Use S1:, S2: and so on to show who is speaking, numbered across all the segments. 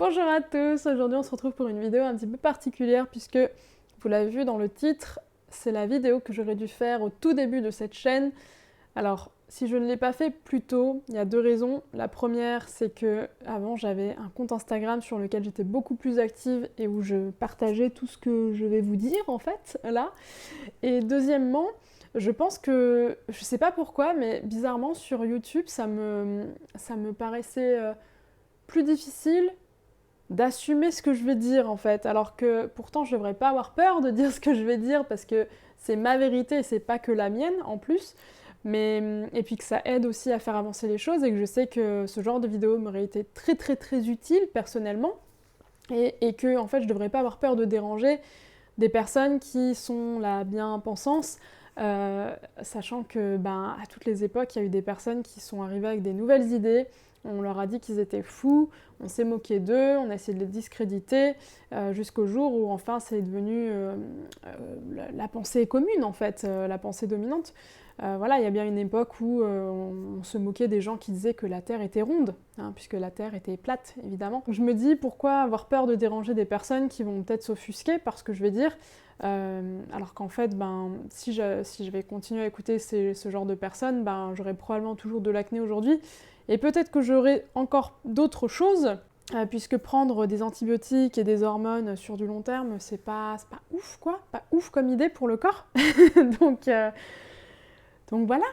S1: Bonjour à tous, aujourd'hui on se retrouve pour une vidéo un petit peu particulière puisque vous l'avez vu dans le titre, c'est la vidéo que j'aurais dû faire au tout début de cette chaîne. Alors si je ne l'ai pas fait plus tôt, il y a deux raisons. La première c'est que avant j'avais un compte Instagram sur lequel j'étais beaucoup plus active et où je partageais tout ce que je vais vous dire en fait là. Et deuxièmement, je pense que, je sais pas pourquoi, mais bizarrement sur YouTube ça me paraissait plus difficile d'assumer ce que je vais dire en fait, alors que pourtant je devrais pas avoir peur de dire ce que je vais dire parce que c'est ma vérité et c'est pas que la mienne en plus, mais et puis que ça aide aussi à faire avancer les choses et que je sais que ce genre de vidéo m'aurait été très utile personnellement et que en fait je devrais pas avoir peur de déranger des personnes qui sont la bien-pensance, sachant que à toutes les époques il y a eu des personnes qui sont arrivées avec des nouvelles idées. On leur a dit qu'ils étaient fous, on s'est moqué d'eux, on a essayé de les discréditer, jusqu'au jour où enfin c'est devenu la pensée commune en fait, la pensée dominante. Voilà, il y a bien une époque où on se moquait des gens qui disaient que la Terre était ronde, hein, puisque la Terre était plate, évidemment. Je me dis, pourquoi avoir peur de déranger des personnes qui vont peut-être s'offusquer par ce que je vais dire, alors qu'en fait, si je vais continuer à écouter ce genre de personnes, j'aurai probablement toujours de l'acné aujourd'hui, et peut-être que j'aurai encore d'autres choses, puisque prendre des antibiotiques et des hormones sur du long terme, c'est pas ouf, quoi, pas ouf comme idée pour le corps. Donc voilà.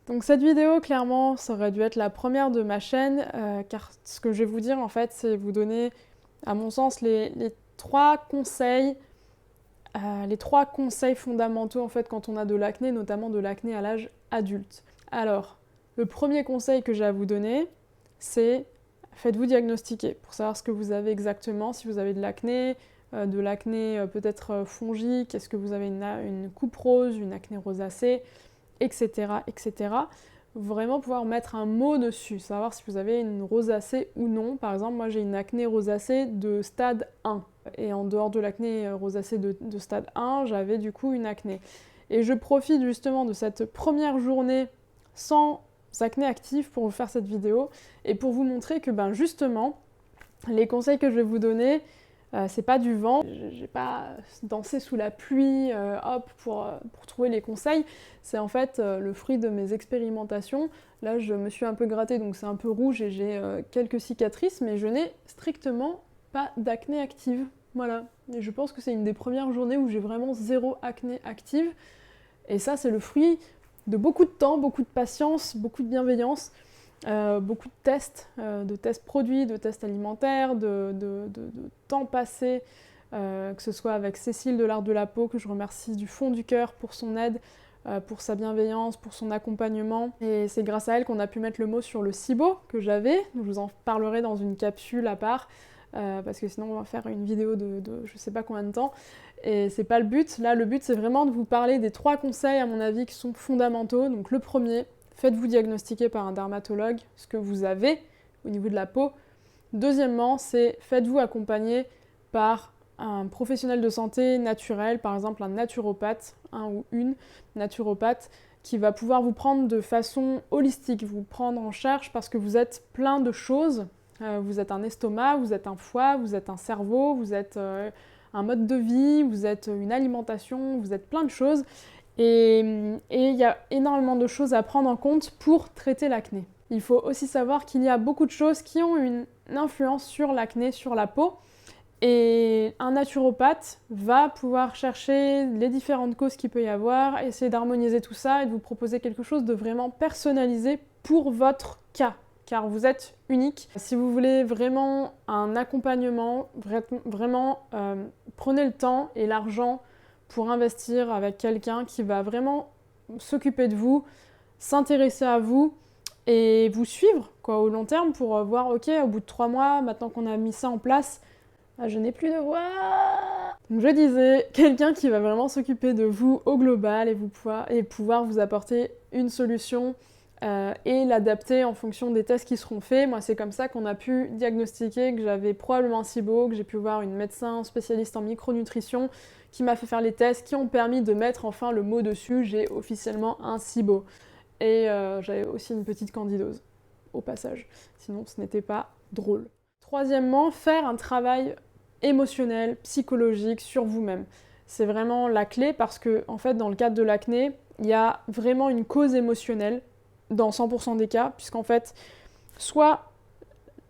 S1: Donc cette vidéo, clairement, ça aurait dû être la première de ma chaîne, car ce que je vais vous dire, en fait, c'est vous donner, à mon sens, les trois conseils fondamentaux, en fait, quand on a de l'acné, notamment de l'acné à l'âge adulte. Alors, le premier conseil que j'ai à vous donner, c'est faites-vous diagnostiquer pour savoir ce que vous avez exactement, si vous avez de l'acné peut-être fongique, est-ce que vous avez une coupe rose, une acné rosacée, etc., etc. Vraiment pouvoir mettre un mot dessus, savoir si vous avez une rosacée ou non. Par exemple, moi j'ai une acné rosacée de stade 1. Et en dehors de l'acné rosacée de stade 1, j'avais du coup une acné. Et je profite justement de cette première journée sans acné active pour vous faire cette vidéo et pour vous montrer que justement, les conseils que je vais vous donner, c'est pas du vent, j'ai pas dansé sous la pluie, pour trouver les conseils. C'est en fait le fruit de mes expérimentations. Là, je me suis un peu grattée, donc c'est un peu rouge et j'ai quelques cicatrices, mais je n'ai strictement pas d'acné active. Voilà. Et je pense que c'est une des premières journées où j'ai vraiment zéro acné active. Et ça, c'est le fruit de beaucoup de temps, beaucoup de patience, beaucoup de bienveillance. Beaucoup de tests produits, de tests alimentaires, de temps passé, que ce soit avec Cécile de l'Art de la Peau, que je remercie du fond du cœur pour son aide, pour sa bienveillance, pour son accompagnement. Et c'est grâce à elle qu'on a pu mettre le mot sur le SIBO que j'avais. Je vous en parlerai dans une capsule à part, parce que sinon on va faire une vidéo de je sais pas combien de temps. Et c'est pas le but. Là, le but, c'est vraiment de vous parler des trois conseils, à mon avis, qui sont fondamentaux. Donc le premier, faites-vous diagnostiquer par un dermatologue ce que vous avez au niveau de la peau. Deuxièmement, c'est faites-vous accompagner par un professionnel de santé naturel, par exemple un naturopathe, un ou une naturopathe, qui va pouvoir vous prendre de façon holistique, vous prendre en charge parce que vous êtes plein de choses. Vous êtes un estomac, vous êtes un foie, vous êtes un cerveau, vous êtes un mode de vie, vous êtes une alimentation, vous êtes plein de choses. Et il y a énormément de choses à prendre en compte pour traiter l'acné. Il faut aussi savoir qu'il y a beaucoup de choses qui ont une influence sur l'acné, sur la peau. Et un naturopathe va pouvoir chercher les différentes causes qu'il peut y avoir, essayer d'harmoniser tout ça et de vous proposer quelque chose de vraiment personnalisé pour votre cas. Car vous êtes unique. Si vous voulez vraiment un accompagnement, vraiment prenez le temps et l'argent pour investir avec quelqu'un qui va vraiment s'occuper de vous, s'intéresser à vous et vous suivre au long terme pour voir, ok, au bout de 3 mois, maintenant qu'on a mis ça en place, je n'ai plus de voix. Donc je disais, quelqu'un qui va vraiment s'occuper de vous au global et pouvoir vous apporter une solution et l'adapter en fonction des tests qui seront faits. Moi, c'est comme ça qu'on a pu diagnostiquer que j'avais probablement un SIBO, que j'ai pu voir une médecin spécialiste en micronutrition qui m'a fait faire les tests qui ont permis de mettre enfin le mot dessus, j'ai officiellement un SIBO. Et j'avais aussi une petite candidose, au passage. Sinon, ce n'était pas drôle. Troisièmement, faire un travail émotionnel, psychologique sur vous-même. C'est vraiment la clé parce que, en fait, dans le cadre de l'acné, il y a vraiment une cause émotionnelle dans 100% des cas, puisqu'en fait, soit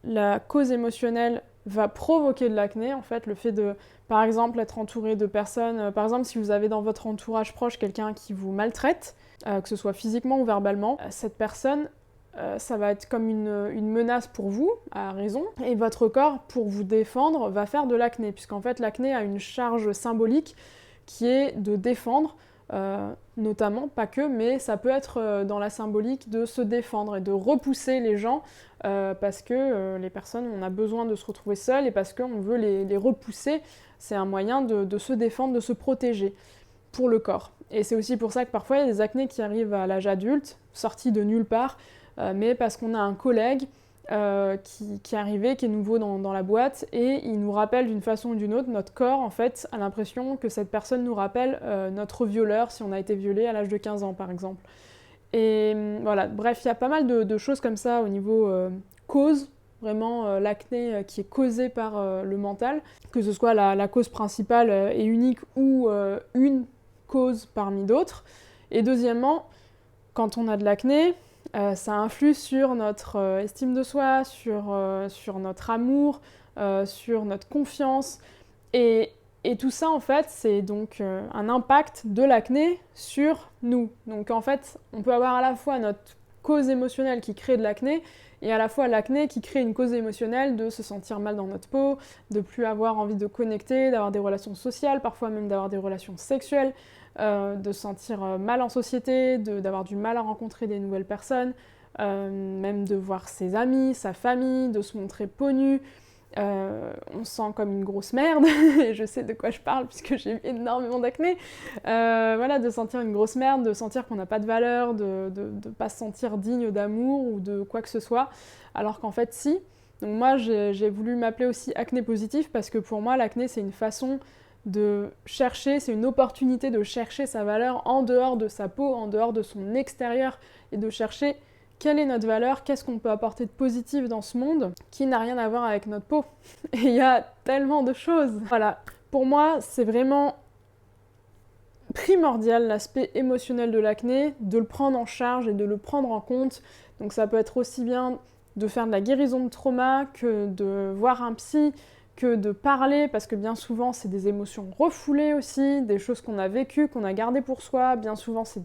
S1: la cause émotionnelle va provoquer de l'acné, en fait, le fait de, par exemple, être entouré de personnes, par exemple, si vous avez dans votre entourage proche quelqu'un qui vous maltraite, que ce soit physiquement ou verbalement, cette personne, ça va être comme une menace pour vous, à raison, et votre corps, pour vous défendre, va faire de l'acné, puisqu'en fait, l'acné a une charge symbolique qui est de défendre, notamment, pas que, mais ça peut être dans la symbolique de se défendre et de repousser les gens parce que les personnes, on a besoin de se retrouver seules et parce qu'on veut les repousser. C'est un moyen de se défendre, de se protéger pour le corps. Et c'est aussi pour ça que parfois il y a des acnés qui arrivent à l'âge adulte, sortis de nulle part, mais parce qu'on a un collègue qui est arrivé, qui est nouveau dans la boîte, et il nous rappelle d'une façon ou d'une autre, notre corps en fait a l'impression que cette personne nous rappelle notre violeur si on a été violé à l'âge de 15 ans par exemple. Et voilà, bref, il y a pas mal de choses comme ça au niveau cause, vraiment l'acné qui est causé par le mental, que ce soit la cause principale et unique ou une cause parmi d'autres. Et deuxièmement, quand on a de l'acné, ça influe sur notre estime de soi, sur notre amour, sur notre confiance. Et tout ça, en fait, c'est donc un impact de l'acné sur nous. Donc, en fait, on peut avoir à la fois notre cause émotionnelle qui crée de l'acné et à la fois l'acné qui crée une cause émotionnelle de se sentir mal dans notre peau, de plus avoir envie de connecter, d'avoir des relations sociales, parfois même d'avoir des relations sexuelles, de se sentir mal en société, d'avoir du mal à rencontrer des nouvelles personnes, même de voir ses amis, sa famille, de se montrer peau nue. On se sent comme une grosse merde, et je sais de quoi je parle puisque j'ai eu énormément d'acné. Voilà, de sentir une grosse merde, de sentir qu'on n'a pas de valeur, de pas se sentir digne d'amour ou de quoi que ce soit, alors qu'en fait si. Donc moi j'ai voulu m'appeler aussi acné positif parce que pour moi l'acné c'est une façon de chercher, c'est une opportunité de chercher sa valeur en dehors de sa peau, en dehors de son extérieur, et de chercher quelle est notre valeur, qu'est-ce qu'on peut apporter de positif dans ce monde qui n'a rien à voir avec notre peau. Et il y a tellement de choses. Voilà, pour moi, c'est vraiment primordial l'aspect émotionnel de l'acné, de le prendre en charge et de le prendre en compte. Donc ça peut être aussi bien de faire de la guérison de trauma que de voir un psy, que de parler, parce que bien souvent c'est des émotions refoulées aussi, des choses qu'on a vécues, qu'on a gardées pour soi, bien souvent c'est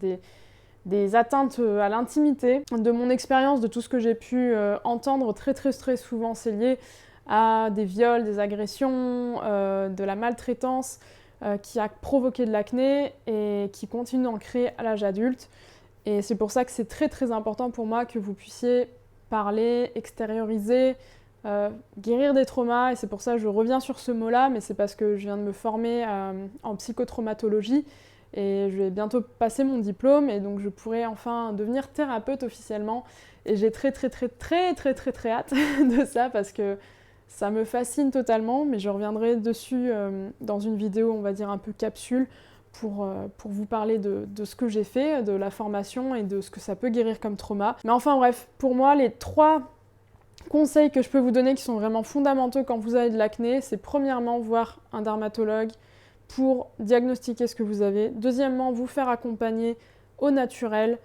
S1: des atteintes à l'intimité. De mon expérience, de tout ce que j'ai pu entendre très souvent, c'est lié à des viols, des agressions, de la maltraitance qui a provoqué de l'acné et qui continue d'en créer à l'âge adulte. Et c'est pour ça que c'est très important pour moi que vous puissiez parler, extérioriser, guérir des traumas, et c'est pour ça que je reviens sur ce mot-là, mais c'est parce que je viens de me former en psychotraumatologie et je vais bientôt passer mon diplôme et donc je pourrai enfin devenir thérapeute officiellement, et j'ai très hâte de ça parce que ça me fascine totalement, mais je reviendrai dessus dans une vidéo, on va dire un peu capsule, pour vous parler de ce que j'ai fait, de la formation et de ce que ça peut guérir comme trauma. Mais enfin bref, pour moi, les 3 conseils que je peux vous donner qui sont vraiment fondamentaux quand vous avez de l'acné, c'est premièrement voir un dermatologue pour diagnostiquer ce que vous avez. Deuxièmement, vous faire accompagner au naturel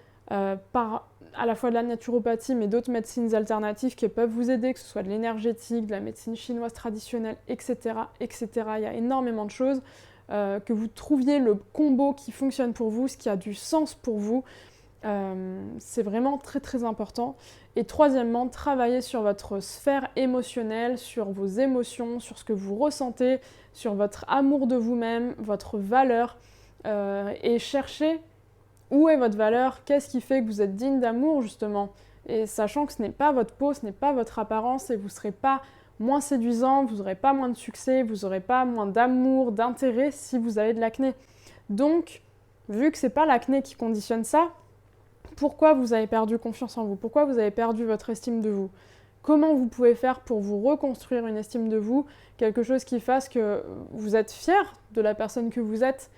S1: par à la fois de la naturopathie mais d'autres médecines alternatives qui peuvent vous aider, que ce soit de l'énergétique, de la médecine chinoise traditionnelle, etc. Il y a énormément de choses. Que vous trouviez le combo qui fonctionne pour vous, ce qui a du sens pour vous. C'est vraiment très important. Et troisièmement, travailler sur votre sphère émotionnelle, sur vos émotions, sur ce que vous ressentez, sur votre amour de vous-même, votre valeur, et chercher où est votre valeur, qu'est-ce qui fait que vous êtes digne d'amour justement, et sachant que ce n'est pas votre peau, ce n'est pas votre apparence, et vous ne serez pas moins séduisant, vous n'aurez pas moins de succès, vous n'aurez pas moins d'amour, d'intérêt si vous avez de l'acné. Donc, vu que c'est pas l'acné qui conditionne ça, pourquoi vous avez perdu confiance en vous? Pourquoi vous avez perdu votre estime de vous? Comment vous pouvez faire pour vous reconstruire une estime de vous? Quelque chose qui fasse que vous êtes fier de la personne que vous êtes,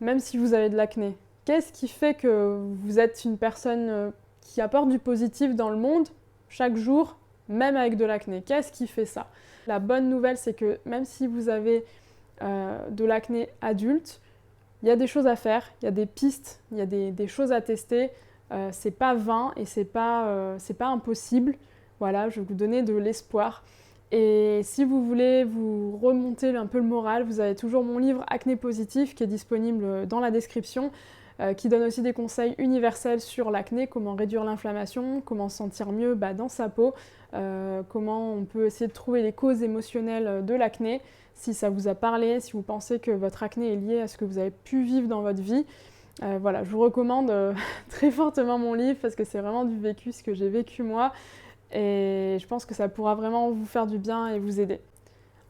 S1: même si vous avez de l'acné. Qu'est-ce qui fait que vous êtes une personne qui apporte du positif dans le monde chaque jour, même avec de l'acné. Qu'est-ce qui fait ça? La bonne nouvelle, c'est que même si vous avez de l'acné adulte, il y a des choses à faire, il y a des pistes, il y a des choses à tester. C'est pas vain et c'est pas impossible. Voilà, je vais vous donner de l'espoir. Et si vous voulez vous remonter un peu le moral, vous avez toujours mon livre Acné Positif qui est disponible dans la description, qui donne aussi des conseils universels sur l'acné, comment réduire l'inflammation, comment se sentir mieux dans sa peau, comment on peut essayer de trouver les causes émotionnelles de l'acné. Si ça vous a parlé, si vous pensez que votre acné est lié à ce que vous avez pu vivre dans votre vie, voilà, je vous recommande très fortement mon livre parce que c'est vraiment du vécu, ce que j'ai vécu moi. Et je pense que ça pourra vraiment vous faire du bien et vous aider.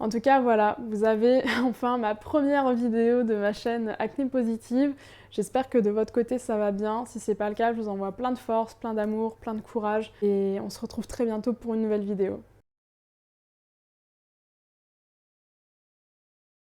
S1: En tout cas, voilà, vous avez enfin ma première vidéo de ma chaîne Acné Positive. J'espère que de votre côté ça va bien. Si c'est pas le cas, je vous envoie plein de force, plein d'amour, plein de courage. Et on se retrouve très bientôt pour une nouvelle vidéo.